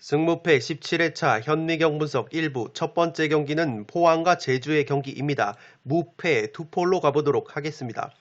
승무패 17회차 현미경 분석 1부 첫 번째 경기는 포항과 제주의 경기입니다. 무패 투폴로 가보도록 하겠습니다.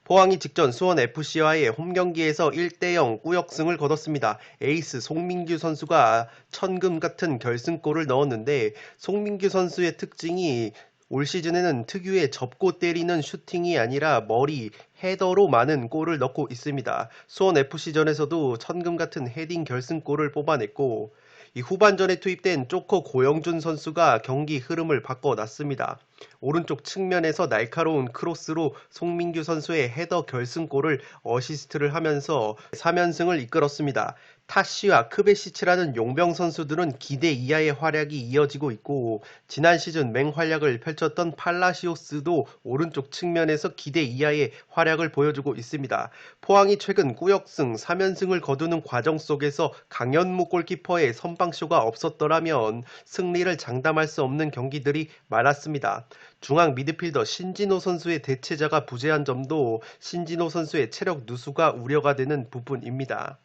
포항이 직전 수원FC와의 홈경기에서 1대0 꾸역승을 거뒀습니다. 에이스 송민규 선수가 천금 같은 결승골을 넣었는데 송민규 선수의 특징이 올 시즌에는 특유의 접고 때리는 슈팅이 아니라 머리, 헤더로 많은 골을 넣고 있습니다. 수원FC전에서도 천금 같은 헤딩 결승골을 뽑아냈고 이 후반전에 투입된 조커 고영준 선수가 경기 흐름을 바꿔놨습니다. 오른쪽 측면에서 날카로운 크로스로 송민규 선수의 헤더 결승골을 어시스트를 하면서 3연승을 이끌었습니다. 타쉬와 크베시치라는 용병 선수들은 기대 이하의 활약이 이어지고 있고 지난 시즌 맹활약을 펼쳤던 팔라시오스도 오른쪽 측면에서 기대 이하의 활약을 보여주고 있습니다. 포항이 최근 꾸역승 3연승을 거두는 과정 속에서 강현무 골키퍼의 선방쇼가 없었더라면 승리를 장담할 수 없는 경기들이 많았습니다. 중앙 미드필더 신진호 선수의 대체자가 부재한 점도 신진호 선수의 체력 누수가 우려가 되는 부분입니다.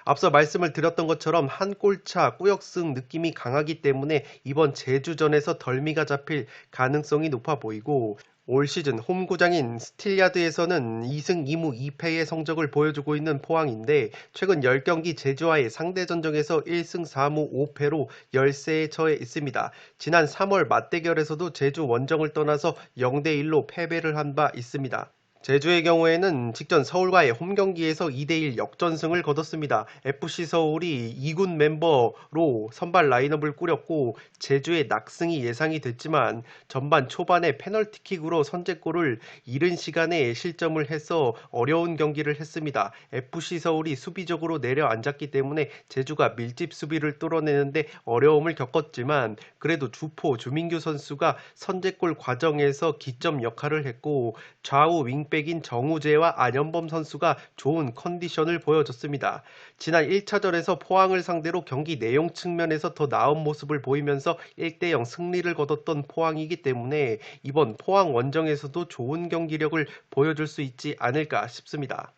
앞서 말씀을 드렸던 것처럼 한 골차 꾸역승 느낌이 강하기 때문에 이번 제주전에서 덜미가 잡힐 가능성이 높아 보이고 올 시즌 홈구장인 스틸야드에서는 2승 2무 2패의 성적을 보여주고 있는 포항인데 최근 10경기 제주와의 상대전적에서 1승 4무 5패로 열세에 처해 있습니다. 지난 3월 맞대결에서도 제주 원정을 떠나서 0대1로 패배를 한 바 있습니다. 제주의 경우에는 직전 서울과의 홈경기에서 2대1 역전승을 거뒀습니다. FC 서울이 2군 멤버로 선발 라인업을 꾸렸고 제주의 낙승이 예상이 됐지만 전반 초반에 페널티킥으로 선제골을 이른 시간에 실점을 해서 어려운 경기를 했습니다. FC 서울이 수비적으로 내려앉았기 때문에 제주가 밀집 수비를 뚫어내는데 어려움을 겪었지만 그래도 주포 주민규 선수가 선제골 과정에서 기점 역할을 했고 좌우 윙백 백인 정우재와 안현범 선수가 좋은 컨디션을 보여줬습니다. 지난 1차전에서 포항을 상대로 경기 내용 측면에서 더 나은 모습을 보이면서 1대0 승리를 거뒀던 포항이기 때문에 이번 포항 원정에서도 좋은 경기력을 보여줄 수 있지 않을까 싶습니다.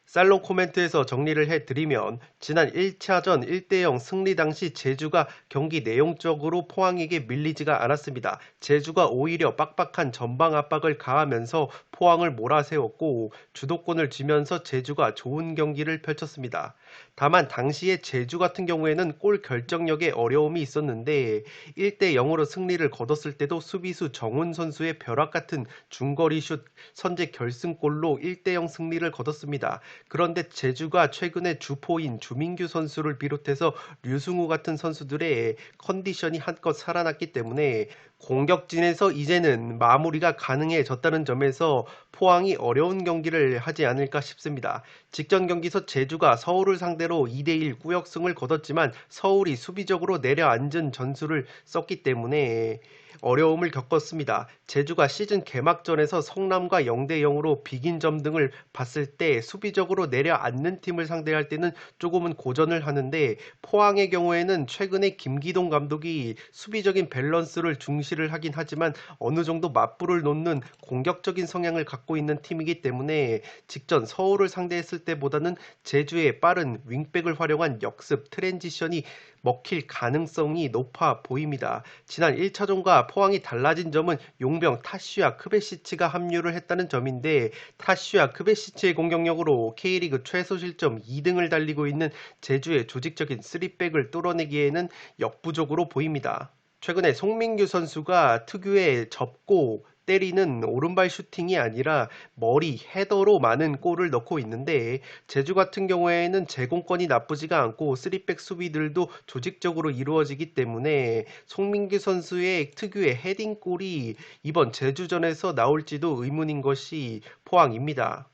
살롱 코멘트에서 정리를 해드리면 지난 1차전 1대0 승리 당시 제주가 경기 내용적으로 포항에게 밀리지가 않았습니다. 제주가 오히려 빡빡한 전방 압박을 가하면서 포항을 몰아세웠고 주도권을 쥐면서 제주가 좋은 경기를 펼쳤습니다. 다만 당시에 제주 같은 경우에는 골 결정력에 어려움이 있었는데 1대0으로 승리를 거뒀을 때도 수비수 정훈 선수의 벼락 같은 중거리 슛 선제 결승골로 1대0 승리를 거뒀습니다. 그런데 제주가 최근에 주포인 주민규 선수를 비롯해서 류승우 같은 선수들의 컨디션이 한껏 살아났기 때문에 공격진에서 이제는 마무리가 가능해졌다는 점에서 포항이 어려운 경기를 하지 않을까 싶습니다. 직전 경기에서 제주가 서울을 상대로 2대1 꾸역승을 거뒀지만 서울이 수비적으로 내려앉은 전술을 썼기 때문에 어려움을 겪었습니다. 제주가 시즌 개막전에서 성남과 0대0으로 비긴 점 등을 봤을 때 수비적으로 내려앉는 팀을 상대할 때는 조금은 고전을 하는데 포항의 경우에는 최근에 김기동 감독이 수비적인 밸런스를 중시를 하긴 하지만 어느 정도 맞불을 놓는 공격적인 성향을 갖고 있는 팀이기 때문에 직전 서울을 상대했을 때보다는 제주의 빠른 윙백을 활용한 역습 트랜지션이 먹힐 가능성이 높아 보입니다. 지난 1차전과 포항이 달라진 점은 용병 타쉬와 크베시치가 합류를 했다는 점인데 타쉬와 크베시치의 공격력으로 K리그 최소 실점 2등을 달리고 있는 제주의 조직적인 3백을 뚫어내기에는 역부족으로 보입니다. 최근에 송민규 선수가 특유의 접고 때리는 오른발 슈팅이 아니라 머리 헤더로 많은 골을 넣고 있는데 제주 같은 경우에는 제공권이 나쁘지가 않고 3백 수비들도 조직적으로 이루어지기 때문에 송민규 선수의 특유의 헤딩골이 이번 제주전에서 나올지도 의문인 것이 포항입니다.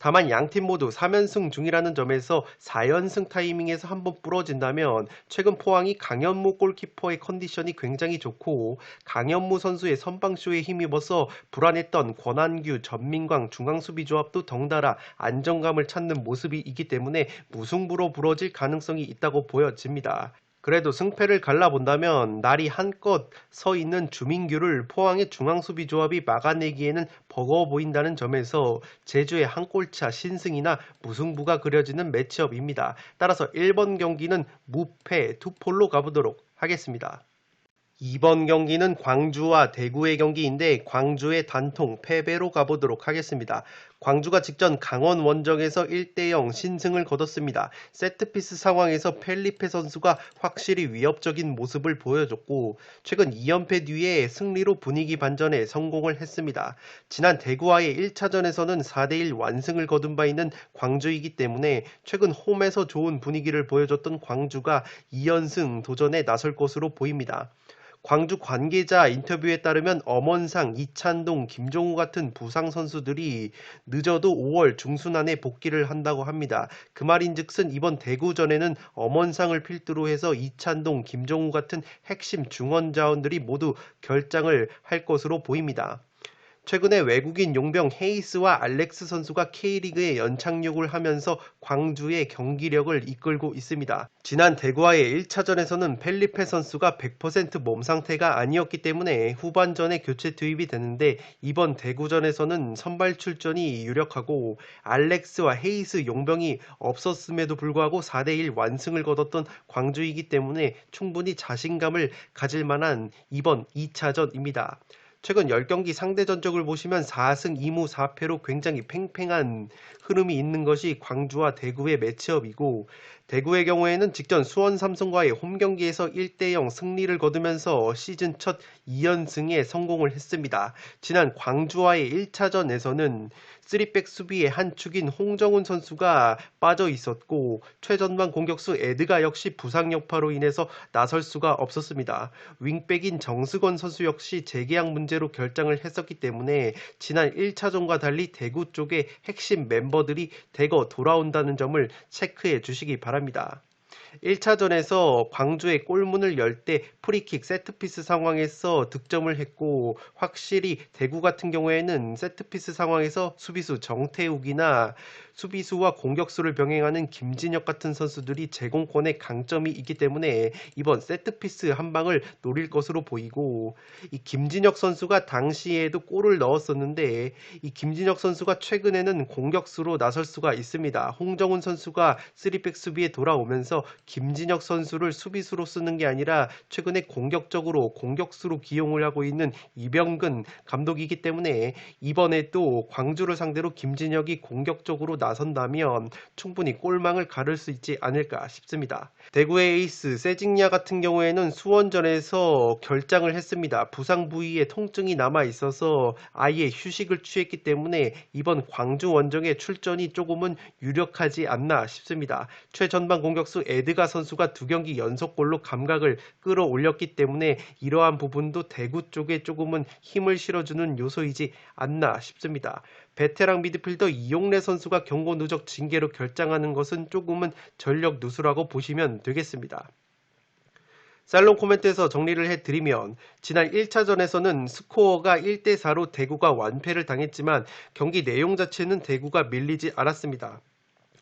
다만 양팀 모두 3연승 중이라는 점에서 4연승 타이밍에서 한번 부러진다면 최근 포항이 강현무 골키퍼의 컨디션이 굉장히 좋고 강현무 선수의 선방쇼에 힘입어서 불안했던 권한규, 전민광 중앙수비 조합도 덩달아 안정감을 찾는 모습이 있기 때문에 무승부로 부러질 가능성이 있다고 보여집니다. 그래도 승패를 갈라본다면 날이 한껏 서 있는 주민규를 포항의 중앙수비조합이 막아내기에는 버거워 보인다는 점에서 제주의 한 골차 신승이나 무승부가 그려지는 매치업입니다. 따라서 1번 경기는 무패 투폴로 가보도록 하겠습니다. 2번 경기는 광주와 대구의 경기인데 광주의 단통 패배로 가보도록 하겠습니다. 광주가 직전 강원 원정에서 1대0 신승을 거뒀습니다. 세트피스 상황에서 펠리페 선수가 확실히 위협적인 모습을 보여줬고 최근 2연패 뒤에 승리로 분위기 반전에 성공을 했습니다. 지난 대구와의 1차전에서는 4대1 완승을 거둔 바 있는 광주이기 때문에 최근 홈에서 좋은 분위기를 보여줬던 광주가 2연승 도전에 나설 것으로 보입니다. 광주 관계자 인터뷰에 따르면 엄원상, 이찬동, 김종우 같은 부상 선수들이 늦어도 5월 중순 안에 복귀를 한다고 합니다. 그 말인즉슨 이번 대구전에는 엄원상을 필두로 해서 이찬동, 김종우 같은 핵심 중원 자원들이 모두 결장을 할 것으로 보입니다. 최근에 외국인 용병 헤이스와 알렉스 선수가 K리그에 연착륙을 하면서 광주의 경기력을 이끌고 있습니다. 지난 대구와의 1차전에서는 펠리페 선수가 100% 몸 상태가 아니었기 때문에 후반전에 교체 투입이 되는데 이번 대구전에서는 선발 출전이 유력하고 알렉스와 헤이스 용병이 없었음에도 불구하고 4대1 완승을 거뒀던 광주이기 때문에 충분히 자신감을 가질 만한 이번 2차전입니다. 최근 10경기 상대 전적을 보시면 4승 2무 4패로 굉장히 팽팽한 흐름이 있는 것이 광주와 대구의 매치업이고 대구의 경우에는 직전 수원 삼성과의 홈경기에서 1대0 승리를 거두면서 시즌 첫 2연승에 성공을 했습니다. 지난 광주와의 1차전에서는 3백 수비의 한 축인 홍정훈 선수가 빠져 있었고 최전방 공격수 에드가 역시 부상 여파로 인해서 나설 수가 없었습니다. 윙백인 정승원 선수 역시 재계약 문제로 결장을 했었기 때문에 지난 1차전과 달리 대구 쪽의 핵심 멤버들이 대거 돌아온다는 점을 체크해 주시기 바랍니다. 1차전에서 광주의 골문을 열 때 프리킥 세트피스 상황에서 득점을 했고 확실히 대구 같은 경우에는 세트피스 상황에서 수비수 정태욱이나 수비수와 공격수를 병행하는 김진혁 같은 선수들이 제공권에 강점이 있기 때문에 이번 세트피스 한 방을 노릴 것으로 보이고 이 김진혁 선수가 당시에도 골을 넣었었는데 이 김진혁 선수가 최근에는 공격수로 나설 수가 있습니다. 홍정훈 선수가 3백 수비에 돌아오면서 김진혁 선수를 수비수로 쓰는 게 아니라 최근에 공격적으로 공격수로 기용을 하고 있는 이병근 감독이기 때문에 이번에도 광주를 상대로 김진혁이 공격적으로 나선다면 충분히 골망을 가를 수 있지 않을까 싶습니다. 대구의 에이스 세징야 같은 경우에는 수원전에서 결장을 했습니다. 부상 부위에 통증이 남아 있어서 아예 휴식을 취했기 때문에 이번 광주 원정의 출전이 조금은 유력하지 않나 싶습니다. 최전방 공격수 에드가 선수가 2경기 연속골로 감각을 끌어올렸기 때문에 이러한 부분도 대구 쪽에 조금은 힘을 실어주는 요소이지 않나 싶습니다. 베테랑 미드필더 이용래 선수가 경고 누적 징계로 결장하는 것은 조금은 전력 누수라고 보시면 되겠습니다. 살롱 코멘트에서 정리를 해드리면 지난 1차전에서는 스코어가 1대4로 대구가 완패를 당했지만 경기 내용 자체는 대구가 밀리지 않았습니다.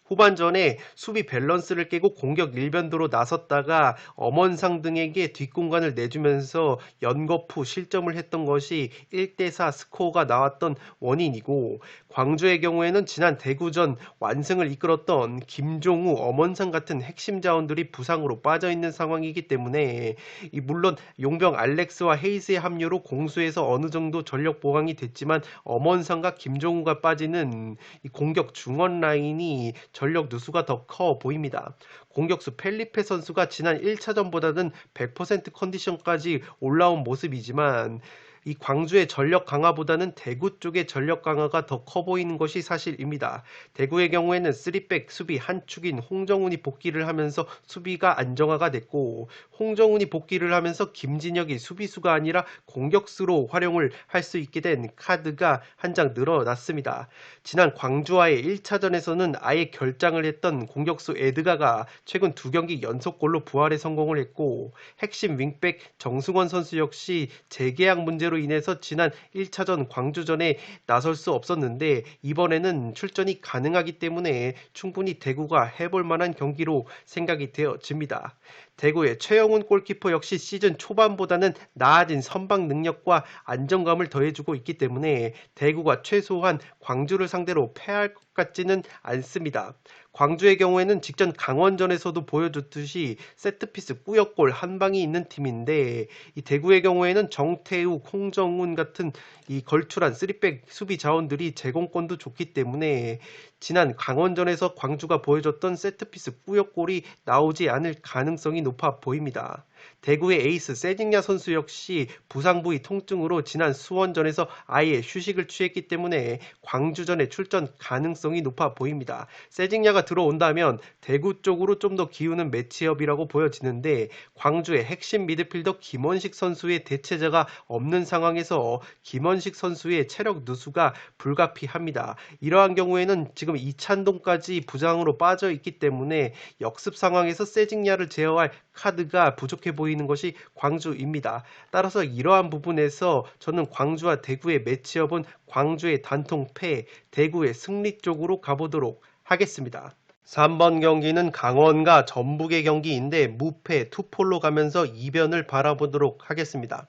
후반전에 수비 밸런스를 깨고 공격 일변도로 나섰다가 엄원상 등에게 뒷공간을 내주면서 연거푸 실점을 했던 것이 1대4 스코어가 나왔던 원인이고 광주의 경우에는 지난 대구전 완승을 이끌었던 김종우, 엄원상 같은 핵심 자원들이 부상으로 빠져있는 상황이기 때문에 물론 용병 알렉스와 헤이스의 합류로 공수에서 어느 정도 전력 보강이 됐지만 엄원상과 김종우가 빠지는 이 공격 중원 라인이 전력 누수가 더 커 보입니다. 공격수 펠리페 선수가 지난 1차전보다는 100% 컨디션까지 올라온 모습이지만 이 광주의 전력 강화보다는 대구 쪽의 전력 강화가 더 커 보이는 것이 사실입니다. 대구의 경우에는 3백 수비 한 축인 홍정훈이 복귀를 하면서 수비가 안정화가 됐고 홍정훈이 복귀를 하면서 김진혁이 수비수가 아니라 공격수로 활용을 할 수 있게 된 카드가 한 장 늘어났습니다. 지난 광주와의 1차전에서는 아예 결장을 했던 공격수 에드가가 최근 2경기 연속골로 부활에 성공을 했고 핵심 윙백 정승원 선수 역시 재계약 문제로 인해서 지난 1차전 광주전에 나설 수 없었는데 이번에는 출전이 가능하기 때문에 충분히 대구가 해볼 만한 경기로 생각이 되어집니다. 대구의 최영훈 골키퍼 역시 시즌 초반보다는 나아진 선방 능력과 안정감을 더해주고 있기 때문에 대구가 최소한 광주를 상대로 패할 것 같지는 않습니다. 광주의 경우에는 직전 강원전에서도 보여줬듯이 세트피스 꾸역골 한 방이 있는 팀인데, 이 대구의 경우에는 정태우, 홍정훈 같은 이 걸출한 3백 수비 자원들이 제공권도 좋기 때문에 지난 강원전에서 광주가 보여줬던 세트피스 꾸역골이 나오지 않을 가능성이 높아 보입니다. 대구의 에이스 세징야 선수 역시 부상 부위 통증으로 지난 수원전에서 아예 휴식을 취했기 때문에 광주전에 출전 가능성이 높아 보입니다. 세징야가 들어온다면 대구 쪽으로 좀 더 기우는 매치업이라고 보여지는데, 광주의 핵심 미드필더 김원식 선수의 대체자가 없는 상황에서 김원식 선수의 체력 누수가 불가피합니다. 이러한 경우에는 지금 이찬동까지 부상으로 빠져 있기 때문에 역습 상황에서 세징야를 제어할 카드가 부족해 보이는 것이 광주입니다. 따라서 이러한 부분에서 저는 광주와 대구의 매치업은 광주의 단통 패, 대구의 승리 쪽으로 가보도록 하겠습니다. 3번 경기는 강원과 전북의 경기인데 무패 투폴로 가면서 이변을 바라보도록 하겠습니다.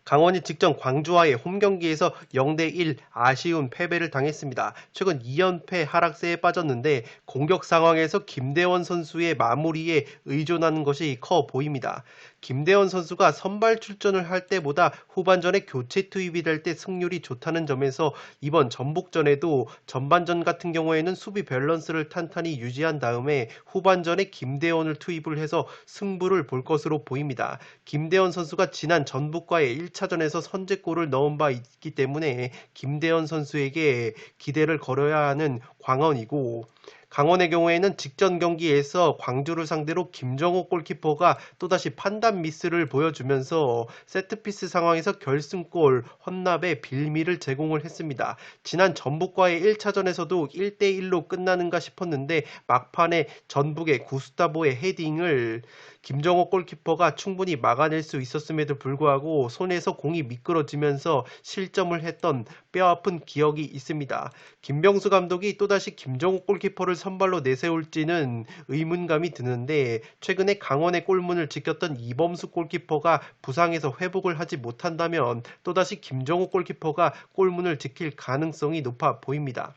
강원이 직전 광주와의 홈경기에서 0대1 아쉬운 패배를 당했습니다. 최근 2연패 하락세에 빠졌는데 공격 상황에서 김대원 선수의 마무리에 의존하는 것이 커 보입니다. 김대원 선수가 선발 출전을 할 때보다 후반전에 교체 투입이 될 때 승률이 좋다는 점에서 이번 전북전에도 전반전 같은 경우에는 수비 밸런스를 탄탄히 유지한 다음에 후반전에 김대원을 투입을 해서 승부를 볼 것으로 보입니다. 김대원 선수가 지난 전북과의 1차전에서 선제골을 넣은 바 있기 때문에 김대원 선수에게 기대를 걸어야 하는 광원이고, 강원의 경우에는 직전 경기에서 광주를 상대로 김정호 골키퍼가 또다시 판단 미스를 보여주면서 세트피스 상황에서 결승골 헌납에 빌미를 제공을 했습니다. 지난 전북과의 1차전에서도 1대1로 끝나는가 싶었는데 막판에 전북의 구스타보의 헤딩을 김정호 골키퍼가 충분히 막아낼 수 있었음에도 불구하고 손에서 공이 미끄러지면서 실점을 했던 뼈아픈 기억이 있습니다. 김병수 감독이 또다시 김정호 골키퍼를 선발로 내세울지는 의문감이 드는데, 최근에 강원의 골문을 지켰던 이범수 골키퍼가 부상에서 회복을 하지 못한다면 또다시 김정호 골키퍼가 골문을 지킬 가능성이 높아 보입니다.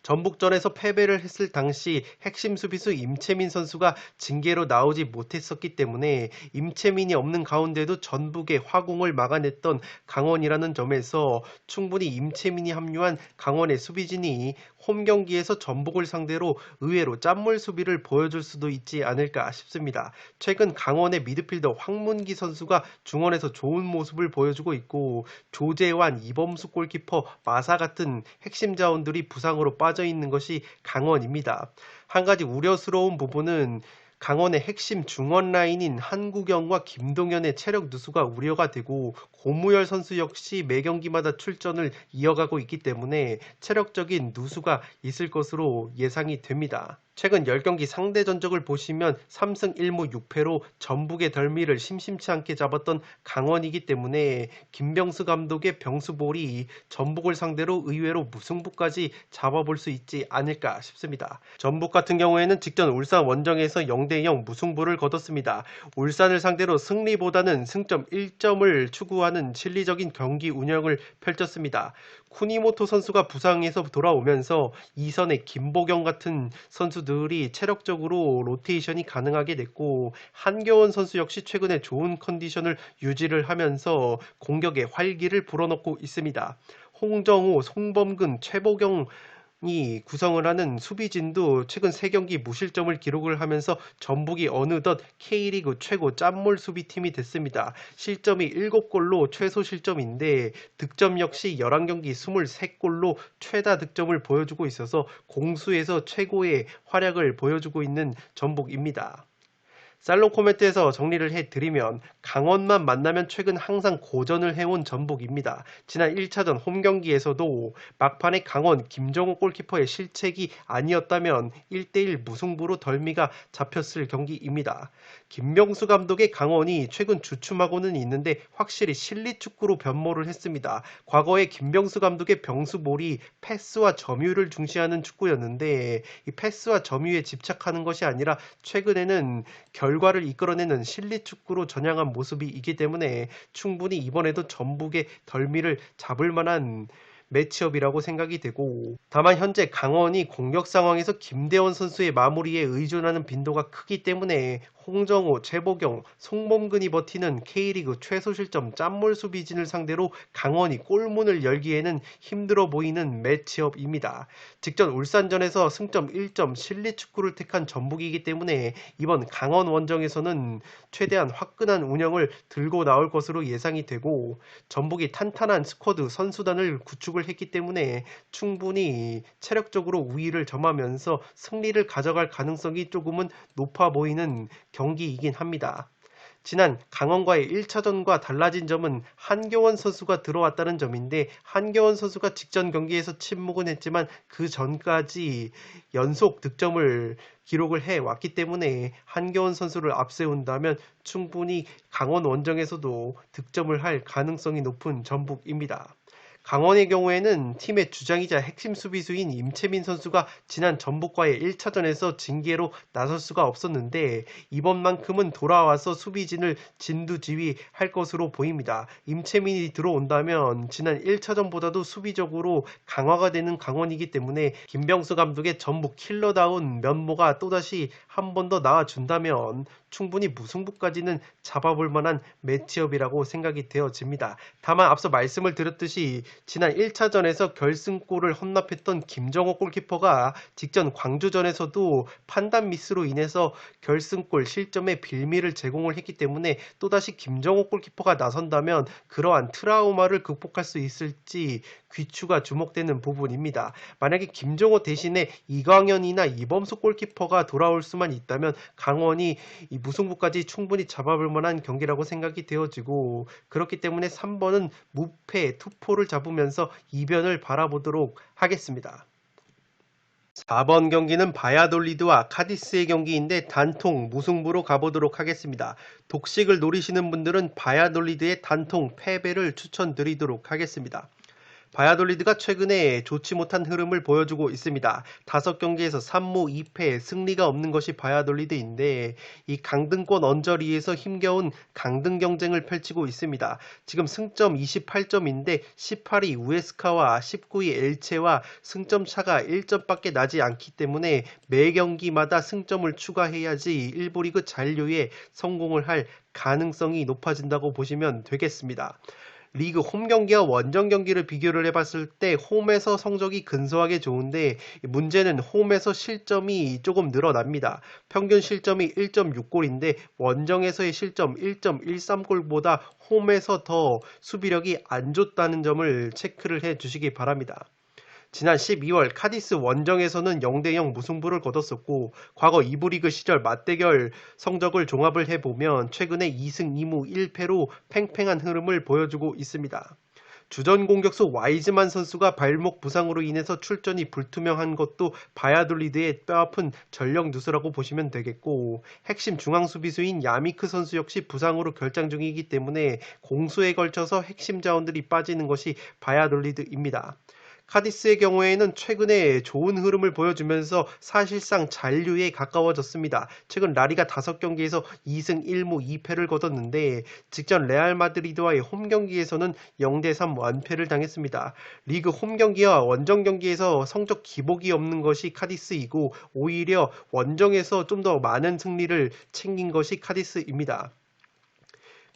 전북전에서 패배를 했을 당시 핵심 수비수 임채민 선수가 징계로 나오지 못했었기 때문에 임채민이 없는 가운데도 전북의 화공을 막아냈던 강원이라는 점에서 충분히 임채민이 합류한 강원의 수비진이 홈경기에서 전북을 상대로 의외로 짠물 수비를 보여줄 수도 있지 않을까 싶습니다. 최근 강원의 미드필더 황문기 선수가 중원에서 좋은 모습을 보여주고 있고, 조재환, 이범수 골키퍼, 마사 같은 핵심 자원들이 부상으로 빠져 있는 것이 강원입니다. 한 가지 우려스러운 부분은 강원의 핵심 중원 라인인 한국영과 김동현의 체력 누수가 우려가 되고, 고무열 선수 역시 매 경기마다 출전을 이어가고 있기 때문에 체력적인 누수가 있을 것으로 예상이 됩니다. 최근 10경기 상대 전적을 보시면 3승 1무 6패로 전북의 덜미를 심심치 않게 잡았던 강원이기 때문에 김병수 감독의 병수볼이 전북을 상대로 의외로 무승부까지 잡아볼 수 있지 않을까 싶습니다. 전북 같은 경우에는 직전 울산 원정에서 0대0 무승부를 거뒀습니다. 울산을 상대로 승리보다는 승점 1점을 추구하는 실리적인 경기 운영을 펼쳤습니다. 쿠니모토 선수가 부상에서 돌아오면서 이선의 김보경 같은 선수들이 체력적으로 로테이션이 가능하게 됐고, 한겨원 선수 역시 최근에 좋은 컨디션을 유지를 하면서 공격에 활기를 불어넣고 있습니다. 홍정호, 송범근, 최보경 이 구성을 하는 수비진도 최근 3경기 무실점을 기록을 하면서 전북이 어느덧 K리그 최고 짠물 수비팀이 됐습니다. 실점이 7골로 최소 실점인데 득점 역시 11경기 23골로 최다 득점을 보여주고 있어서 공수에서 최고의 활약을 보여주고 있는 전북입니다. 살롱 코멘트에서 정리를 해드리면, 강원만 만나면 최근 항상 고전을 해온 전북입니다. 지난 1차전 홈경기에서도 막판에 강원 김정호 골키퍼의 실책이 아니었다면 1대1 무승부로 덜미가 잡혔을 경기입니다. 김병수 감독의 강원이 최근 주춤하고는 있는데 확실히 실리축구로 변모를 했습니다. 과거에 김병수 감독의 병수볼이 패스와 점유를 중시하는 축구였는데 이 패스와 점유에 집착하는 것이 아니라 최근에는 결과를 이끌어내는 실리 축구로 전향한 모습이기 때문에 충분히 이번에도 전북의 덜미를 잡을 만한 매치업이라고 생각이 되고, 다만 현재 강원이 공격 상황에서 김대원 선수의 마무리에 의존하는 빈도가 크기 때문에 홍정호, 최보경, 송범근이 버티는 K리그 최소 실점 짠물 수비진을 상대로 강원이 골문을 열기에는 힘들어 보이는 매치업입니다. 직전 울산전에서 승점 1점 실리 축구를 택한 전북이기 때문에 이번 강원 원정에서는 최대한 화끈한 운영을 들고 나올 것으로 예상이 되고, 전북이 탄탄한 스쿼드 선수단을 구축을 했기 때문에 충분히 체력적으로 우위를 점하면서 승리를 가져갈 가능성이 조금은 높아 보이는 경기이긴 합니다. 지난 강원과의 1차전과 달라진 점은 한교원 선수가 들어왔다는 점인데, 한교원 선수가 직전 경기에서 침묵은 했지만 그 전까지 연속 득점을 기록을 해왔기 때문에 한교원 선수를 앞세운다면 충분히 강원 원정에서도 득점을 할 가능성이 높은 전북입니다. 강원의 경우에는 팀의 주장이자 핵심 수비수인 임채민 선수가 지난 전북과의 1차전에서 징계로 나설 수가 없었는데 이번만큼은 돌아와서 수비진을 진두지휘할 것으로 보입니다. 임채민이 들어온다면 지난 1차전보다도 수비적으로 강화가 되는 강원이기 때문에 김병수 감독의 전북 킬러다운 면모가 또다시 한 번 더 나와준다면 충분히 무승부까지는 잡아볼 만한 매치업이라고 생각이 되어집니다. 다만 앞서 말씀을 드렸듯이 지난 1차전에서 결승골을 헌납했던 김정호 골키퍼가 직전 광주전에서도 판단 미스로 인해서 결승골 실점의 빌미를 제공을 했기 때문에 또다시 김정호 골키퍼가 나선다면 그러한 트라우마를 극복할 수 있을지 귀추가 주목되는 부분입니다. 만약에 김정호 대신에 이광현이나 이범수 골키퍼가 돌아올 수만 있다면 강원이 이 무승부까지 충분히 잡아볼 만한 경기라고 생각이 되어지고, 그렇기 때문에 3번은 무패 투포를 잡으면서 이변을 바라보도록 하겠습니다. 4번 경기는 바야돌리드와 카디스의 경기인데 단통 무승부로 가보도록 하겠습니다. 독식을 노리시는 분들은 바야돌리드의 단통 패배를 추천드리도록 하겠습니다. 바야돌리드가 최근에 좋지 못한 흐름을 보여주고 있습니다. 5경기에서 3무 2패, 승리가 없는 것이 바야돌리드인데 이 강등권 언저리에서 힘겨운 강등 경쟁을 펼치고 있습니다. 지금 승점 28점인데 18위 우에스카와 19위 엘체와 승점 차가 1점밖에 나지 않기 때문에 매 경기마다 승점을 추가해야지 1부 리그 잔류에 성공을 할 가능성이 높아진다고 보시면 되겠습니다. 리그 홈 경기와 원정 경기를 비교를 해봤을 때 홈에서 성적이 근소하게 좋은데 문제는 홈에서 실점이 조금 늘어납니다. 평균 실점이 1.6골인데 원정에서의 실점 1.13골보다 홈에서 더 수비력이 안 좋다는 점을 체크를 해 주시기 바랍니다. 지난 12월 카디스 원정에서는 0대0 무승부를 거뒀었고, 과거 2부 리그 시절 맞대결 성적을 종합을 해보면 최근에 2승 2무 1패로 팽팽한 흐름을 보여주고 있습니다. 주전 공격수 와이즈만 선수가 발목 부상으로 인해서 출전이 불투명한 것도 바야돌리드의 뼈아픈 전력 누수라고 보시면 되겠고, 핵심 중앙 수비수인 야미크 선수 역시 부상으로 결장 중이기 때문에 공수에 걸쳐서 핵심 자원들이 빠지는 것이 바야돌리드입니다. 카디스의 경우에는 최근에 좋은 흐름을 보여주면서 사실상 잔류에 가까워졌습니다. 최근 라리가 5경기에서 2승 1무 2패를 거뒀는데 직전 레알 마드리드와의 홈 경기에서는 0대3 완패를 당했습니다. 리그 홈 경기와 원정 경기에서 성적 기복이 없는 것이 카디스이고 오히려 원정에서 좀 더 많은 승리를 챙긴 것이 카디스입니다.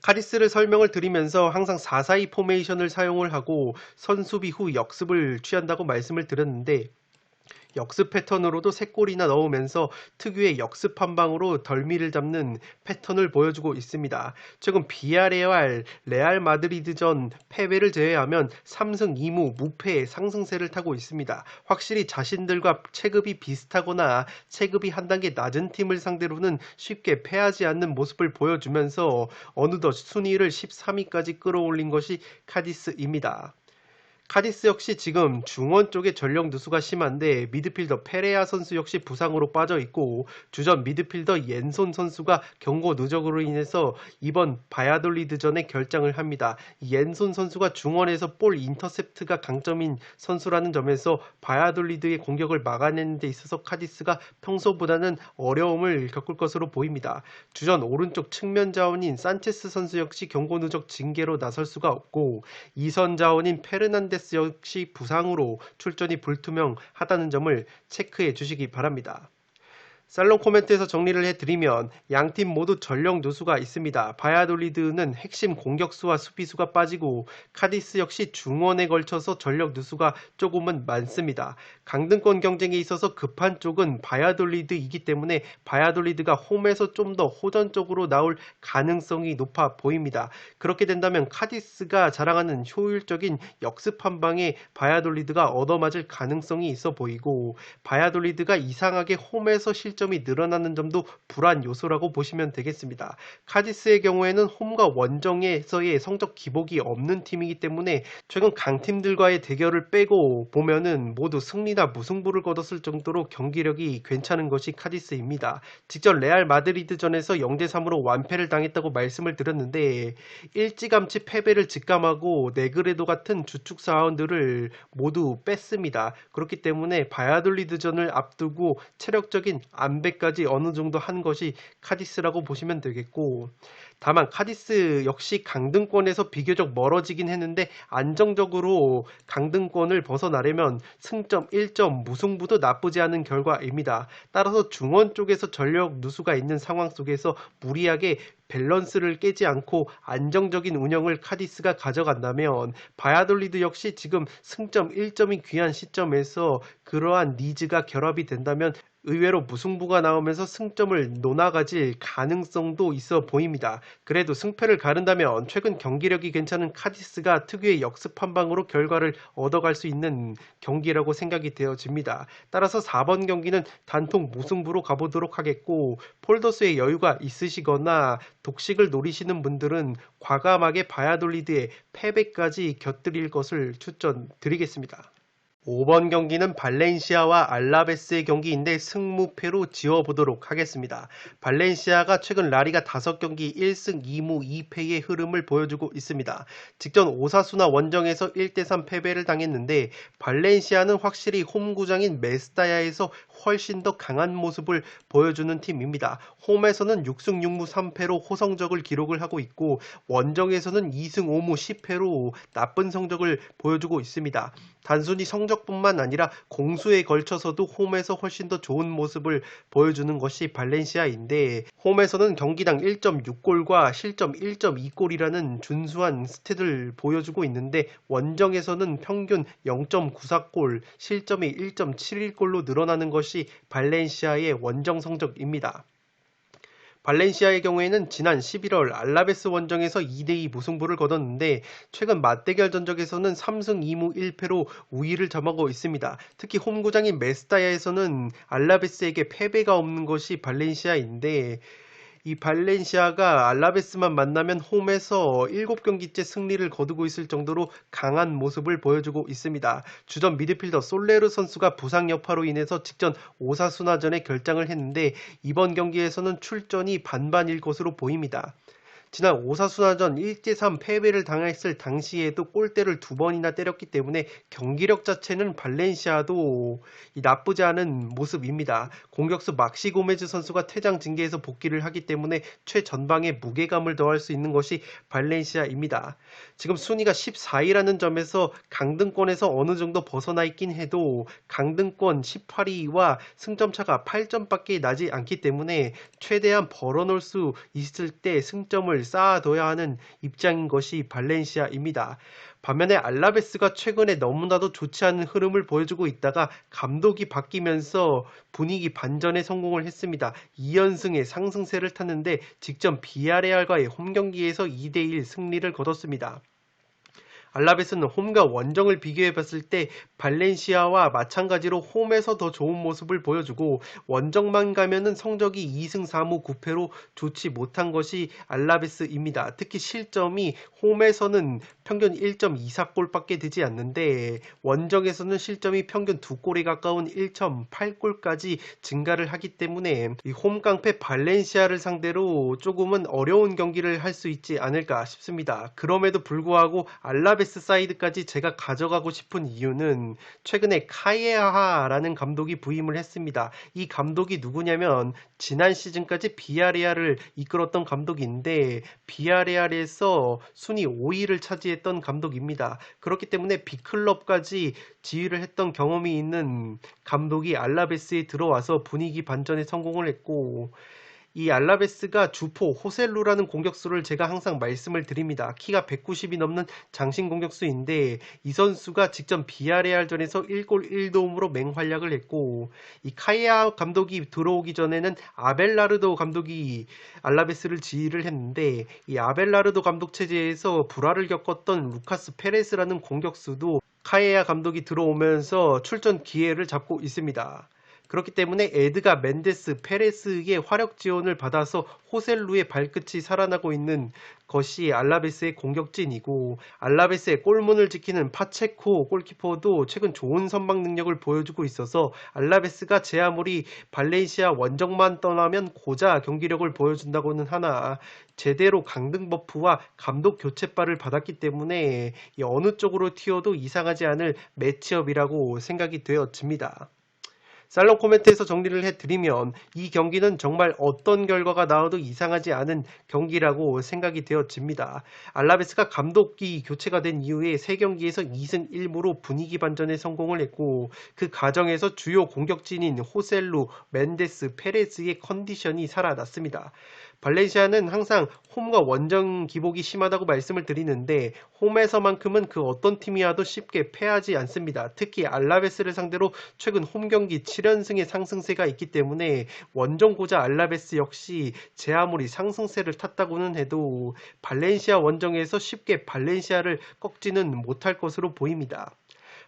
카디스를 설명을 드리면서 항상 4-4-2 포메이션을 사용을 하고 선수비 후 역습을 취한다고 말씀을 드렸는데 역습 패턴으로도 3골이나 넣으면서 특유의 역습 한 방으로 덜미를 잡는 패턴을 보여주고 있습니다. 최근 비아레알, 레알 마드리드전 패배를 제외하면 3승 2무 무패의 상승세를 타고 있습니다. 확실히 자신들과 체급이 비슷하거나 체급이 한 단계 낮은 팀을 상대로는 쉽게 패하지 않는 모습을 보여주면서 어느덧 순위를 13위까지 끌어올린 것이 카디스입니다. 카디스 역시 지금 중원 쪽에 전력 누수가 심한데 미드필더 페레아 선수 역시 부상으로 빠져 있고 주전 미드필더 옌손 선수가 경고 누적으로 인해서 이번 바야돌리드전에 결장을 합니다. 옌손 선수가 중원에서 볼 인터셉트가 강점인 선수라는 점에서 바야돌리드의 공격을 막아내는 데 있어서 카디스가 평소보다는 어려움을 겪을 것으로 보입니다. 주전 오른쪽 측면 자원인 산체스 선수 역시 경고 누적 징계로 나설 수가 없고 2선 자원인 페르난데스 역시 부상으로 출전이 불투명하다는 점을 체크해 주시기 바랍니다. 살롱 코멘트에서 정리를 해드리면 양팀 모두 전력 누수가 있습니다. 바야돌리드는 핵심 공격수와 수비수가 빠지고 카디스 역시 중원에 걸쳐서 전력 누수가 조금은 많습니다. 강등권 경쟁에 있어서 급한 쪽은 바야돌리드이기 때문에 바야돌리드가 홈에서 좀 더 호전적으로 나올 가능성이 높아 보입니다. 그렇게 된다면 카디스가 자랑하는 효율적인 역습 한 방에 바야돌리드가 얻어맞을 가능성이 있어 보이고 바야돌리드가 이상하게 홈에서 실점이 늘어나는 점도 불안 요소라고 보시면 되겠습니다. 카디스의 경우에는 홈과 원정에서의 성적 기복이 없는 팀이기 때문에 최근 강팀들과의 대결을 빼고 보면은 모두 승리나 무승부를 거뒀을 정도로 경기력이 괜찮은 것이 카디스입니다. 직접 레알 마드리드전에서 0대3으로 완패를 당했다고 말씀을 드렸는데 일찌감치 패배를 직감하고 네그레도 같은 주축 사원들을 모두 뺐습니다. 그렇기 때문에 바야돌리드전을 앞두고 체력적인 안배까지 어느 정도 한 것이 카디스라고 보시면 되겠고 다만 카디스 역시 강등권에서 비교적 멀어지긴 했는데 안정적으로 강등권을 벗어나려면 승점 1점 무승부도 나쁘지 않은 결과입니다. 따라서 중원 쪽에서 전력 누수가 있는 상황 속에서 무리하게 밸런스를 깨지 않고 안정적인 운영을 카디스가 가져간다면 바야돌리드 역시 지금 승점 1점이 귀한 시점에서 그러한 니즈가 결합이 된다면 의외로 무승부가 나오면서 승점을 논아가질 가능성도 있어 보입니다. 그래도 승패를 가른다면 최근 경기력이 괜찮은 카디스가 특유의 역습 한 방으로 결과를 얻어갈 수 있는 경기라고 생각이 되어집니다. 따라서 4번 경기는 단통 무승부로 가보도록 하겠고 폴더스의 여유가 있으시거나 독식을 노리시는 분들은 과감하게 바야돌리드의 패배까지 곁들일 것을 추천드리겠습니다. 5번 경기는 발렌시아와 알라베스의 경기인데 승무패로 지어보도록 하겠습니다. 발렌시아가 최근 라리가 5경기 1승 2무 2패의 흐름을 보여주고 있습니다. 직전 오사수나 원정에서 1대3 패배를 당했는데 발렌시아는 확실히 홈구장인 메스타야에서 훨씬 더 강한 모습을 보여주는 팀입니다. 홈에서는 6승 6무 3패로 호성적을 기록을 하고 있고 원정에서는 2승 5무 10패로 나쁜 성적을 보여주고 있습니다. 단순히 성적뿐만 아니라 공수에 걸쳐서도 홈에서 훨씬 더 좋은 모습을 보여주는 것이 발렌시아인데 홈에서는 경기당 1.6골과 실점 1.2골이라는 준수한 스탯을 보여주고 있는데 원정에서는 평균 0.94골, 실점이 1.71골로 늘어나는 것이 발렌시아의 원정 성적입니다. 발렌시아의 경우에는 지난 11월 알라베스 원정에서 2대2 무승부를 거뒀는데 최근 맞대결 전적에서는 3승 2무 1패로 우위를 점하고 있습니다. 특히 홈구장인 메스타야에서는 알라베스에게 패배가 없는 것이 발렌시아인데 이 발렌시아가 알라베스만 만나면 홈에서 7경기째 승리를 거두고 있을 정도로 강한 모습을 보여주고 있습니다. 주전 미드필더 솔레르 선수가 부상 여파로 인해서 직전 오사수나전에 결장을 했는데 이번 경기에서는 출전이 반반일 것으로 보입니다. 지난 오사수나전 1대3 패배를 당했을 당시에도 골대를 2번이나 때렸기 때문에 경기력 자체는 발렌시아도 나쁘지 않은 모습입니다. 공격수 막시 고메즈 선수가 퇴장 징계에서 복귀를 하기 때문에 최전방에 무게감을 더할 수 있는 것이 발렌시아입니다. 지금 순위가 14위라는 점에서 강등권에서 어느 정도 벗어나 있긴 해도 강등권 18위와 승점차가 8점밖에 나지 않기 때문에 최대한 벌어놓을 수 있을 때 승점을 쌓아둬야 하는 입장인 것이 발렌시아입니다. 반면에 알라베스가 최근에 너무나도 좋지 않은 흐름을 보여주고 있다가 감독이 바뀌면서 분위기 반전에 성공을 했습니다. 2연승의 상승세를 탔는데 직전 비아레알과의 홈경기에서 2대1 승리를 거뒀습니다. 알라베스는 홈과 원정을 비교해봤을 때 발렌시아와 마찬가지로 홈에서 더 좋은 모습을 보여주고 원정만 가면은 성적이 2승 4무 9패로 좋지 못한 것이 알라베스입니다. 특히 실점이 홈에서는 평균 1.24골밖에 되지 않는데 원정에서는 실점이 평균 2골에 가까운 1.8골까지 증가를 하기 때문에 이 홈깡패 발렌시아를 상대로 조금은 어려운 경기를 할 수 있지 않을까 싶습니다. 그럼에도 불구하고 알라베스 사이드까지 제가 가져가고 싶은 이유는 최근에 카예하라는 감독이 부임을 했습니다. 이 감독이 누구냐면 지난 시즌까지 비아레알을 이끌었던 감독인데 비아레알에서 순위 5위를 차지했던 감독입니다. 그렇기 때문에 B클럽까지 지휘를 했던 경험이 있는 감독이 알라베스에 들어와서 분위기 반전에 성공을 했고 이 알라베스가 주포 호셀루라는 공격수를 제가 항상 말씀을 드립니다. 키가 190이 넘는 장신 공격수인데 이 선수가 직전 비아레알전에서 1골 1도움으로 맹활약을 했고 이 카이아 감독이 들어오기 전에는 아벨라르도 감독이 알라베스를 지휘를 했는데 이 아벨라르도 감독 체제에서 불화를 겪었던 루카스 페레스라는 공격수도 카이아 감독이 들어오면서 출전 기회를 잡고 있습니다. 그렇기 때문에 에드가 멘데스, 페레스의 화력 지원을 받아서 호셀루의 발끝이 살아나고 있는 것이 알라베스의 공격진이고 알라베스의 골문을 지키는 파체코 골키퍼도 최근 좋은 선방 능력을 보여주고 있어서 알라베스가 제 아무리 발렌시아 원정만 떠나면 고자 경기력을 보여준다고는 하나 제대로 강등 버프와 감독 교체발을 받았기 때문에 어느 쪽으로 튀어도 이상하지 않을 매치업이라고 생각이 되어집니다. 살롱 코멘트에서 정리를 해드리면 이 경기는 정말 어떤 결과가 나와도 이상하지 않은 경기라고 생각이 되어집니다. 알라베스가 감독이 교체가 된 이후에 3경기에서 2승 1무로 분위기 반전에 성공을 했고 그 과정에서 주요 공격진인 호셀루, 멘데스, 페레스의 컨디션이 살아났습니다. 발렌시아는 항상 홈과 원정 기복이 심하다고 말씀을 드리는데 홈에서만큼은 그 어떤 팀이 와도 쉽게 패하지 않습니다. 특히 알라베스를 상대로 최근 홈 경기 7연승의 상승세가 있기 때문에 원정 고자 알라베스 역시 제 아무리 상승세를 탔다고는 해도 발렌시아 원정에서 쉽게 발렌시아를 꺾지는 못할 것으로 보입니다.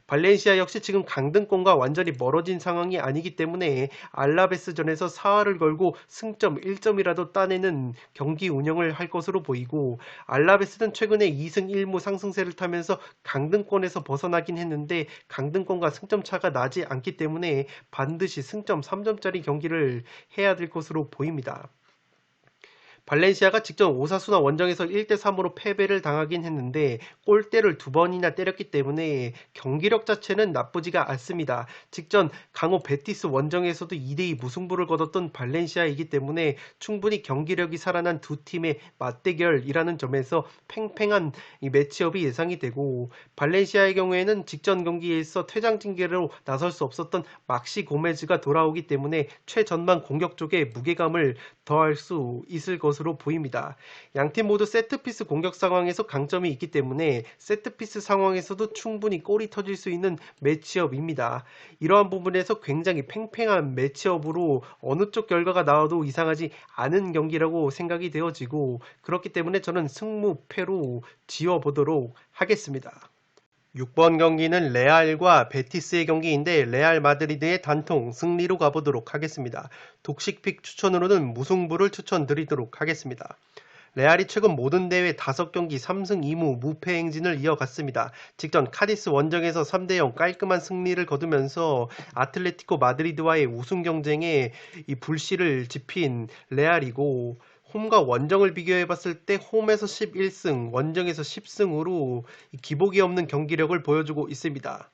발렌시아 역시 지금 강등권과 완전히 멀어진 상황이 아니기 때문에 알라베스전에서 사활을 걸고 승점 1점이라도 따내는 경기 운영을 할 것으로 보이고 알라베스는 최근에 2승 1무 상승세를 타면서 강등권에서 벗어나긴 했는데 강등권과 승점 차가 나지 않기 때문에 반드시 승점 3점짜리 경기를 해야 될 것으로 보입니다. 발렌시아가 직전 오사수나 원정에서 1대3으로 패배를 당하긴 했는데 골대를 2번이나 때렸기 때문에 경기력 자체는 나쁘지가 않습니다. 직전 강호 베티스 원정에서도 2대2 무승부를 거뒀던 발렌시아이기 때문에 충분히 경기력이 살아난 두 팀의 맞대결이라는 점에서 팽팽한 이 매치업이 예상이 되고 발렌시아의 경우에는 직전 경기에서 퇴장 징계로 나설 수 없었던 막시 고메즈가 돌아오기 때문에 최전방 공격 쪽에 무게감을 더할 수 있을 것으로 보입니다. 양팀 모두 세트피스 공격 상황에서 강점이 있기 때문에 세트피스 상황에서도 충분히 골이 터질 수 있는 매치업입니다. 이러한 부분에서 굉장히 팽팽한 매치업으로 어느 쪽 결과가 나와도 이상하지 않은 경기라고 생각이 되어지고 그렇기 때문에 저는 승무패로 지어보도록 하겠습니다. 6번 경기는 레알과 베티스의 경기인데 레알 마드리드의 단통 승리로 가보도록 하겠습니다. 독식픽 추천으로는 무승부를 추천드리도록 하겠습니다. 레알이 최근 모든 대회 5경기 3승 2무 무패 행진을 이어갔습니다. 직전 카디스 원정에서 3대0 깔끔한 승리를 거두면서 아틀레티코 마드리드와의 우승 경쟁에 이 불씨를 지핀 레알이고 홈과 원정을 비교해봤을 때 홈에서 11승, 원정에서 10승으로 기복이 없는 경기력을 보여주고 있습니다.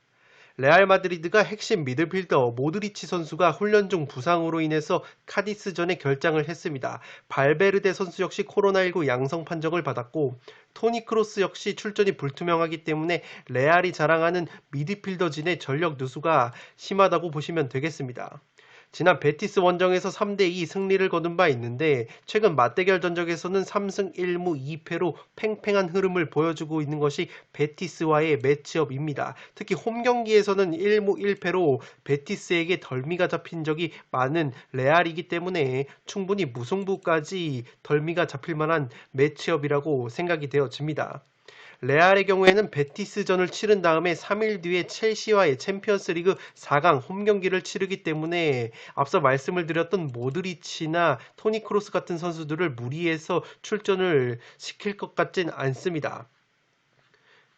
레알 마드리드가 핵심 미드필더 모드리치 선수가 훈련 중 부상으로 인해서 카디스전에 결장을 했습니다. 발베르데 선수 역시 코로나19 양성 판정을 받았고 토니 크로스 역시 출전이 불투명하기 때문에 레알이 자랑하는 미드필더진의 전력 누수가 심하다고 보시면 되겠습니다. 지난 베티스 원정에서 3대2 승리를 거둔 바 있는데 최근 맞대결 전적에서는 3승 1무 2패로 팽팽한 흐름을 보여주고 있는 것이 베티스와의 매치업입니다. 특히 홈 경기에서는 1무 1패로 베티스에게 덜미가 잡힌 적이 많은 레알이기 때문에 충분히 무승부까지 덜미가 잡힐 만한 매치업이라고 생각이 되어집니다. 레알의 경우에는 베티스전을 치른 다음에 3일 뒤에 첼시와의 챔피언스리그 4강 홈 경기를 치르기 때문에 앞서 말씀을 드렸던 모드리치나 토니 크로스 같은 선수들을 무리해서 출전을 시킬 것 같진 않습니다.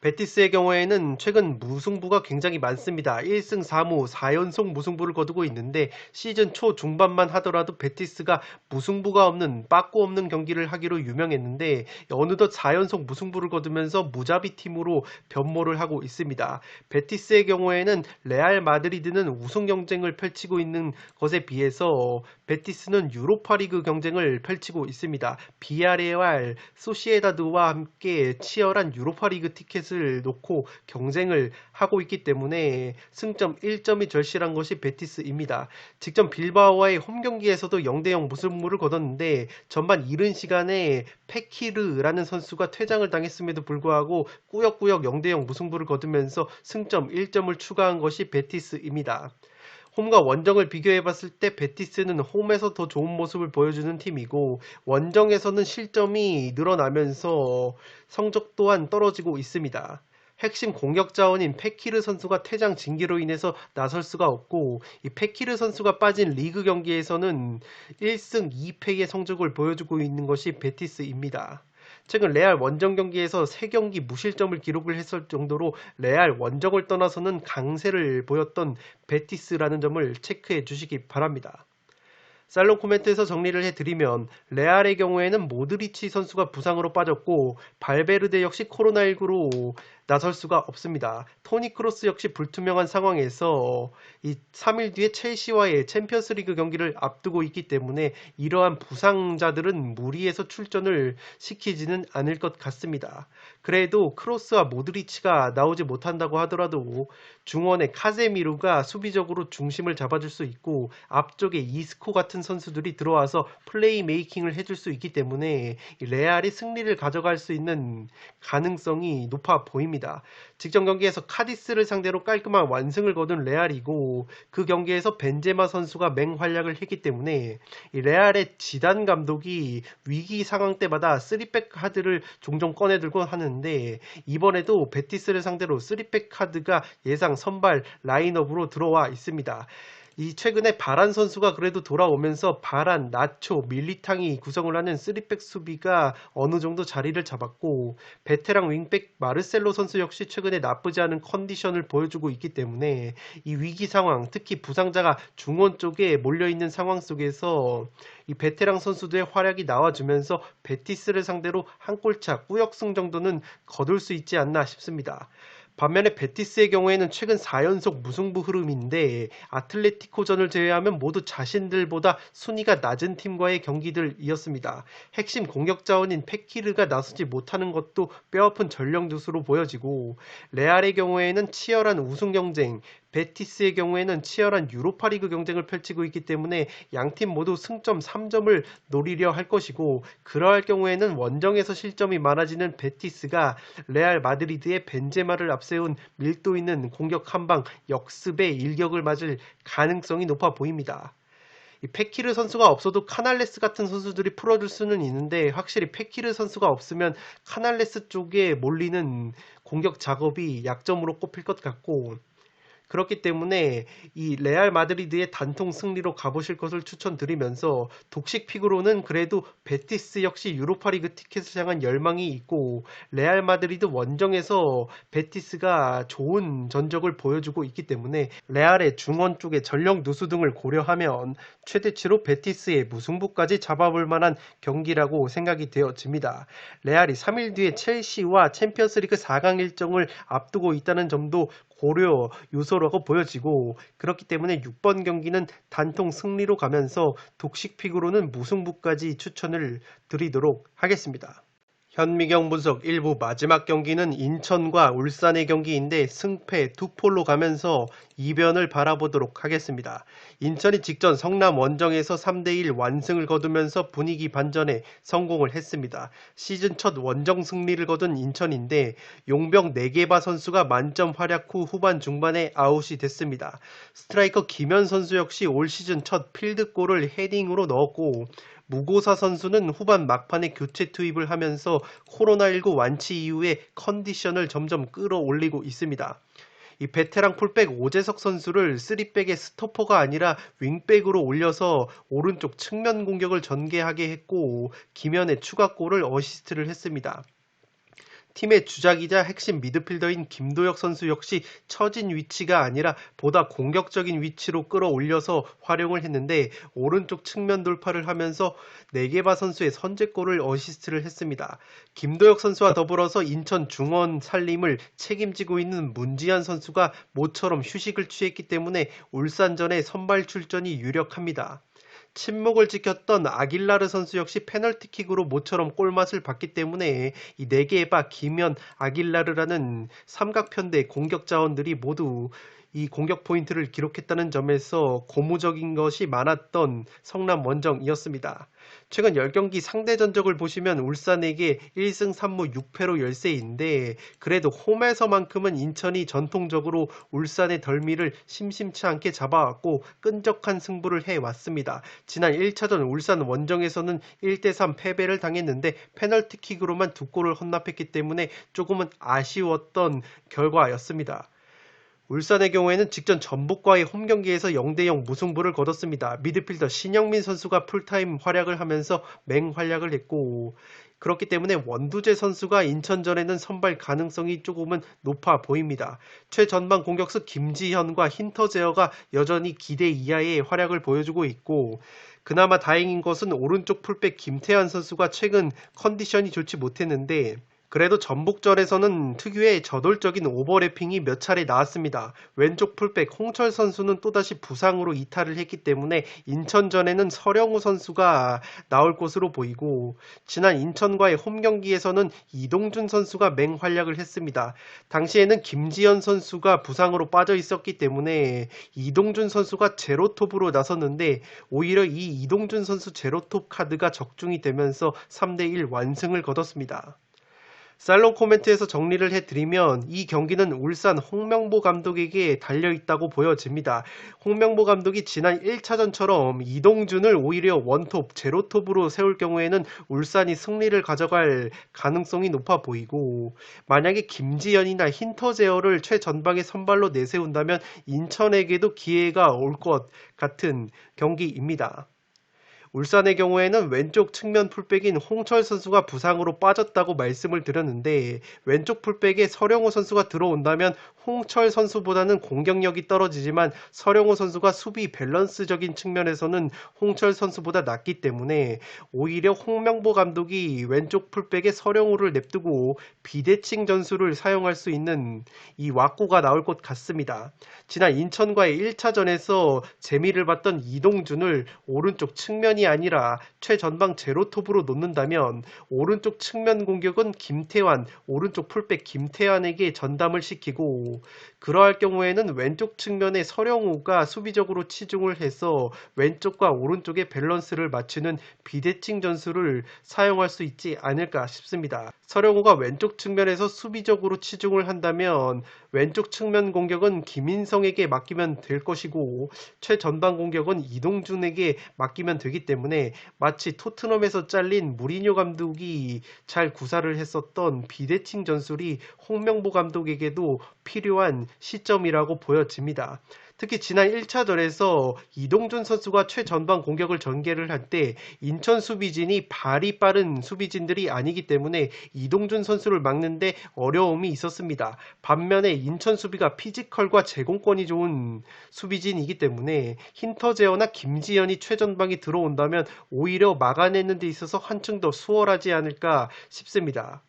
베티스의 경우에는 최근 무승부가 굉장히 많습니다. 1승 4무 4연속 무승부를 거두고 있는데 시즌 초 중반만 하더라도 베티스가 무승부가 없는 빠꾸 없는 경기를 하기로 유명했는데 어느덧 4연속 무승부를 거두면서 무자비 팀으로 변모를 하고 있습니다. 베티스의 경우에는 레알 마드리드는 우승 경쟁을 펼치고 있는 것에 비해서 베티스는 유로파리그 경쟁을 펼치고 있습니다. 비아레알, 소시에다드와 함께 치열한 유로파리그 티켓을 놓고 경쟁을 하고 있기 때문에 승점 1점이 절실한 것이 베티스입니다. 직전 빌바오와의 홈 경기에서도 0대0 무승부를 거뒀는데 전반 이른 시간에 페키르라는 선수가 퇴장을 당했음에도 불구하고 꾸역꾸역 0대0 무승부를 거두면서 승점 1점을 추가한 것이 베티스입니다. 홈과 원정을 비교해봤을 때 베티스는 홈에서 더 좋은 모습을 보여주는 팀이고 원정에서는 실점이 늘어나면서 성적 또한 떨어지고 있습니다. 핵심 공격 자원인 페키르 선수가 퇴장 징계로 인해서 나설 수가 없고 이 페키르 선수가 빠진 리그 경기에서는 1승 2패의 성적을 보여주고 있는 것이 베티스입니다. 최근 레알 원정 경기에서 3경기 무실점을 기록을 했을 정도로 레알 원정을 떠나서는 강세를 보였던 베티스라는 점을 체크해 주시기 바랍니다. 살롱 코멘트에서 정리를 해드리면 레알의 경우에는 모드리치 선수가 부상으로 빠졌고 발베르데 역시 코로나19로 나설 수가 없습니다. 토니 크로스 역시 불투명한 상황에서 이 3일 뒤에 첼시와의 챔피언스리그 경기를 앞두고 있기 때문에 이러한 부상자들은 무리해서 출전을 시키지는 않을 것 같습니다. 그래도 크로스와 모드리치가 나오지 못한다고 하더라도 중원의 카제미루가 수비적으로 중심을 잡아줄 수 있고 앞쪽에 이스코 같은 선수들이 들어와서 플레이 메이킹을 해줄 수 있기 때문에 레알이 승리를 가져갈 수 있는 가능성이 높아 보입니다. 직전 경기에서 카디스를 상대로 깔끔한 완승을 거둔 레알이고 그 경기에서 벤제마 선수가 맹활약을 했기 때문에 이 레알의 지단 감독이 위기 상황 때마다 3백 카드를 종종 꺼내들고 하는데 이번에도 베티스를 상대로 3백 카드가 예상 선발 라인업으로 들어와 있습니다. 이 최근에 바란 선수가 그래도 돌아오면서 바란, 나초, 밀리탕이 구성을 하는 3백 수비가 어느 정도 자리를 잡았고 베테랑 윙백 마르셀로 선수 역시 최근에 나쁘지 않은 컨디션을 보여주고 있기 때문에 이 위기 상황, 특히 부상자가 중원 쪽에 몰려있는 상황 속에서 이 베테랑 선수들의 활약이 나와주면서 베티스를 상대로 한 골차 꾸역승 정도는 거둘 수 있지 않나 싶습니다. 반면에 베티스의 경우에는 최근 4연속 무승부 흐름인데 아틀레티코전을 제외하면 모두 자신들보다 순위가 낮은 팀과의 경기들이었습니다. 핵심 공격 자원인 페키르가 나서지 못하는 것도 뼈아픈 전력 누수로 보여지고 레알의 경우에는 치열한 우승 경쟁, 베티스의 경우에는 치열한 유로파리그 경쟁을 펼치고 있기 때문에 양팀 모두 승점 3점을 노리려 할 것이고 그러할 경우에는 원정에서 실점이 많아지는 베티스가 레알 마드리드의 벤제마를 앞세운 밀도 있는 공격 한방 역습의 일격을 맞을 가능성이 높아 보입니다. 이 페키르 선수가 없어도 카날레스 같은 선수들이 풀어줄 수는 있는데 확실히 페키르 선수가 없으면 카날레스 쪽에 몰리는 공격 작업이 약점으로 꼽힐 것 같고 그렇기 때문에 이 레알 마드리드의 단통 승리로 가보실 것을 추천드리면서 독식픽으로는 그래도 베티스 역시 유로파리그 티켓을 향한 열망이 있고 레알 마드리드 원정에서 베티스가 좋은 전적을 보여주고 있기 때문에 레알의 중원 쪽의 전력 누수 등을 고려하면 최대치로 베티스의 무승부까지 잡아볼 만한 경기라고 생각이 되어집니다. 레알이 3일 뒤에 첼시와 챔피언스리그 4강 일정을 앞두고 있다는 점도 고려 요소라고 보여지고 그렇기 때문에 6번 경기는 단통 승리로 가면서 독식픽으로는 무승부까지 추천을 드리도록 하겠습니다. 현미경 분석 1부 마지막 경기는 인천과 울산의 경기인데 승패 투폴로 가면서 이변을 바라보도록 하겠습니다. 인천이 직전 성남 원정에서 3대1 완승을 거두면서 분위기 반전에 성공을 했습니다. 시즌 첫 원정 승리를 거둔 인천인데 용병 네게바 선수가 만점 활약 후 후반 중반에 아웃이 됐습니다. 스트라이커 김현 선수 역시 올 시즌 첫 필드골을 헤딩으로 넣었고 무고사 선수는 후반 막판에 교체 투입을 하면서 코로나19 완치 이후에 컨디션을 점점 끌어올리고 있습니다. 이 베테랑 풀백 오재석 선수를 3백의 스토퍼가 아니라 윙백으로 올려서 오른쪽 측면 공격을 전개하게 했고 김현의 추가골을 어시스트를 했습니다. 팀의 주작이자 핵심 미드필더인 김도혁 선수 역시 처진 위치가 아니라 보다 공격적인 위치로 끌어올려서 활용을 했는데 오른쪽 측면 돌파를 하면서 네게바 선수의 선제골을 어시스트를 했습니다. 김도혁 선수와 더불어서 인천 중원 살림을 책임지고 있는 문지한 선수가 모처럼 휴식을 취했기 때문에 울산전의 선발 출전이 유력합니다. 침묵을 지켰던 아길라르 선수 역시 페널티킥으로 모처럼 골맛을 봤기 때문에 이 네게바, 김현, 아길라르라는 삼각편대 공격 자원들이 모두 이 공격 포인트를 기록했다는 점에서 고무적인 것이 많았던 성남 원정이었습니다. 최근 10경기 상대 전적을 보시면 울산에게 1승 3무 6패로 열세인데 그래도 홈에서만큼은 인천이 전통적으로 울산의 덜미를 심심치 않게 잡아왔고 끈적한 승부를 해왔습니다. 지난 1차전 울산 원정에서는 1대3 패배를 당했는데 페널티킥으로만 2골을 헌납했기 때문에 조금은 아쉬웠던 결과였습니다. 울산의 경우에는 직전 전북과의 홈경기에서 0대0 무승부를 거뒀습니다. 미드필더 신영민 선수가 풀타임 활약을 하면서 맹활약을 했고 그렇기 때문에 원두재 선수가 인천전에는 선발 가능성이 조금은 높아 보입니다. 최전방 공격수 김지현과 힌터제어가 여전히 기대 이하의 활약을 보여주고 있고 그나마 다행인 것은 오른쪽 풀백 김태환 선수가 최근 컨디션이 좋지 못했는데 그래도 전북전에서는 특유의 저돌적인 오버래핑이 몇 차례 나왔습니다. 왼쪽 풀백 홍철 선수는 또다시 부상으로 이탈을 했기 때문에 인천전에는 서령우 선수가 나올 것으로 보이고 지난 인천과의 홈경기에서는 이동준 선수가 맹활약을 했습니다. 당시에는 김지현 선수가 부상으로 빠져 있었기 때문에 이동준 선수가 제로톱으로 나섰는데 오히려 이 이동준 선수 제로톱 카드가 적중이 되면서 3대1 완승을 거뒀습니다. 살롱 코멘트에서 정리를 해드리면 이 경기는 울산 홍명보 감독에게 달려있다고 보여집니다. 홍명보 감독이 지난 1차전처럼 이동준을 오히려 원톱, 제로톱으로 세울 경우에는 울산이 승리를 가져갈 가능성이 높아 보이고 만약에 김지현이나 힌터제어를 최전방에 선발로 내세운다면 인천에게도 기회가 올 것 같은 경기입니다. 울산의 경우에는 왼쪽 측면 풀백인 홍철 선수가 부상으로 빠졌다고 말씀을 드렸는데 왼쪽 풀백에 서령호 선수가 들어온다면 홍철 선수보다는 공격력이 떨어지지만 서령호 선수가 수비 밸런스적인 측면에서는 홍철 선수보다 낫기 때문에 오히려 홍명보 감독이 왼쪽 풀백에 서령호를 냅두고 비대칭 전술을 사용할 수 있는 이 왁구가 나올 것 같습니다. 지난 인천과의 1차전에서 재미를 봤던 이동준을 오른쪽 측면이 아니라 최전방 제로톱으로 놓는다면 오른쪽 측면 공격은 김태환, 오른쪽 풀백 김태환에게 전담을 시키고 그러할 경우에는 왼쪽 측면에 서령우가 수비적으로 치중을 해서 왼쪽과 오른쪽의 밸런스를 맞추는 비대칭 전술을 사용할 수 있지 않을까 싶습니다. 서령우가 왼쪽 측면에서 수비적으로 치중을 한다면 왼쪽 측면 공격은 김인성에게 맡기면 될 것이고 최전방 공격은 이동준에게 맡기면 되기 때문에 마치 토트넘에서 잘린 무리뉴 감독이 잘 구사를 했었던 비대칭 전술이 홍명보 감독에게도 필요한 시점이라고 보여집니다. 특히 지난 1차전에서 이동준 선수가 최전방 공격을 전개를 할 때 인천 수비진이 발이 빠른 수비진들이 아니기 때문에 이동준 선수를 막는데 어려움이 있었습니다. 반면에 인천 수비가 피지컬과 제공권이 좋은 수비진이기 때문에 힌터제어나 김지현이 최전방에 들어온다면 오히려 막아내는 데 있어서 한층 더 수월하지 않을까 싶습니다.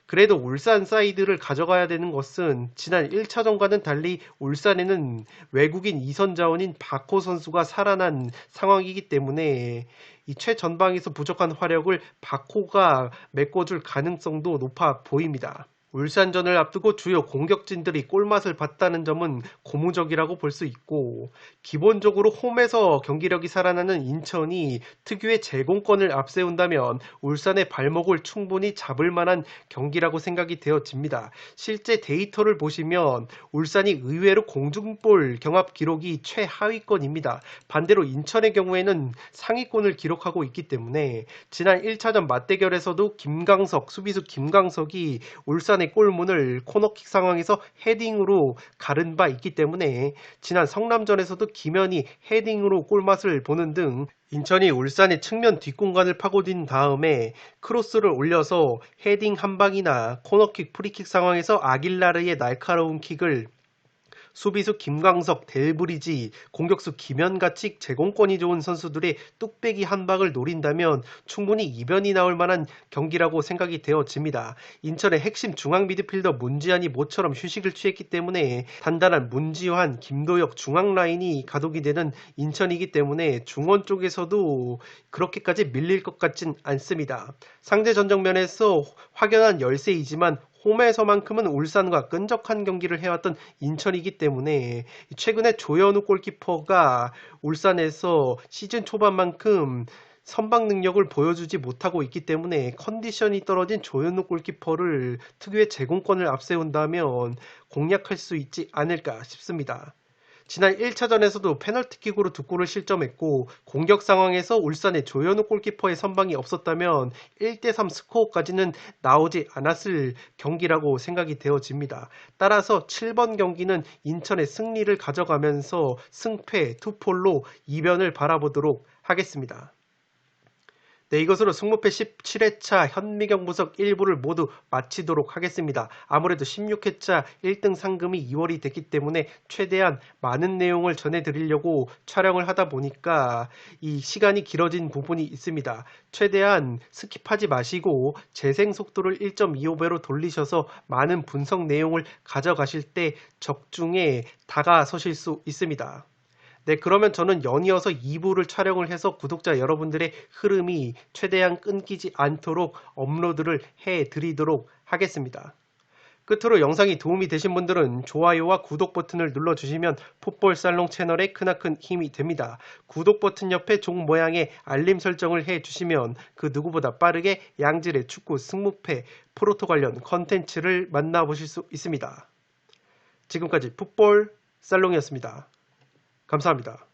그래도 울산 사이드를 가져가야 되는 것은 지난 1차전과는 달리 울산에는 외국인 2선 자원인 박호 선수가 살아난 상황이기 때문에 이 최전방에서 부족한 화력을 박호가 메꿔줄 가능성도 높아 보입니다. 울산전을 앞두고 주요 공격진들이 골맛을 봤다는 점은 고무적이라고 볼 수 있고, 기본적으로 홈에서 경기력이 살아나는 인천이 특유의 제공권을 앞세운다면 울산의 발목을 충분히 잡을 만한 경기라고 생각이 되어집니다. 실제 데이터를 보시면 울산이 의외로 공중볼 경합 기록이 최하위권입니다. 반대로 인천의 경우에는 상위권을 기록하고 있기 때문에 지난 1차전 맞대결에서도 수비수 김광석이 울산의 골문을 코너킥 상황에서 헤딩으로 가른 바 있기 때문에 지난 성남전에서도 김현이 헤딩으로 골맛을 보는 등 인천이 울산의 측면 뒷공간을 파고든 다음에 크로스를 올려서 헤딩 한 방이나 코너킥 프리킥 상황에서 아길라르의 날카로운 킥을 수비수 김광석, 델브리지, 공격수 김현같이 제공권이 좋은 선수들의 뚝배기 한 방을 노린다면 충분히 이변이 나올 만한 경기라고 생각이 되어집니다. 인천의 핵심 중앙 미드필더 문지환이 모처럼 휴식을 취했기 때문에 단단한 문지환, 김도혁 중앙 라인이 가동이 되는 인천이기 때문에 중원 쪽에서도 그렇게까지 밀릴 것 같진 않습니다. 상대 전적면에서 확연한 열세이지만 홈에서만큼은 울산과 끈적한 경기를 해왔던 인천이기 때문에 최근에 조현우 골키퍼가 울산에서 시즌 초반만큼 선방 능력을 보여주지 못하고 있기 때문에 컨디션이 떨어진 조현우 골키퍼를 특유의 제공권을 앞세운다면 공략할 수 있지 않을까 싶습니다. 지난 1차전에서도 페널티킥으로 2골을 실점했고 공격 상황에서 울산의 조현우 골키퍼의 선방이 없었다면 1대3 스코어까지는 나오지 않았을 경기라고 생각이 되어집니다. 따라서 7번 경기는 인천의 승리를 가져가면서 승패 투폴로 이변을 바라보도록 하겠습니다. 네, 이것으로 승무패 17회차 현미경 분석 1부를 모두 마치도록 하겠습니다. 아무래도 16회차 1등 상금이 2월이 됐기 때문에 최대한 많은 내용을 전해드리려고 촬영을 하다 보니까 이 시간이 길어진 부분이 있습니다. 최대한 스킵하지 마시고 재생 속도를 1.25배로 돌리셔서 많은 분석 내용을 가져가실 때 적중에 다가서실 수 있습니다. 네, 그러면 저는 연이어서 2부를 촬영을 해서 구독자 여러분들의 흐름이 최대한 끊기지 않도록 업로드를 해드리도록 하겠습니다. 끝으로 영상이 도움이 되신 분들은 좋아요와 구독 버튼을 눌러주시면 풋볼살롱 채널에 크나큰 힘이 됩니다. 구독 버튼 옆에 종 모양의 알림 설정을 해주시면 그 누구보다 빠르게 양질의 축구 승무패 프로토 관련 컨텐츠를 만나보실 수 있습니다. 지금까지 풋볼살롱이었습니다. 감사합니다.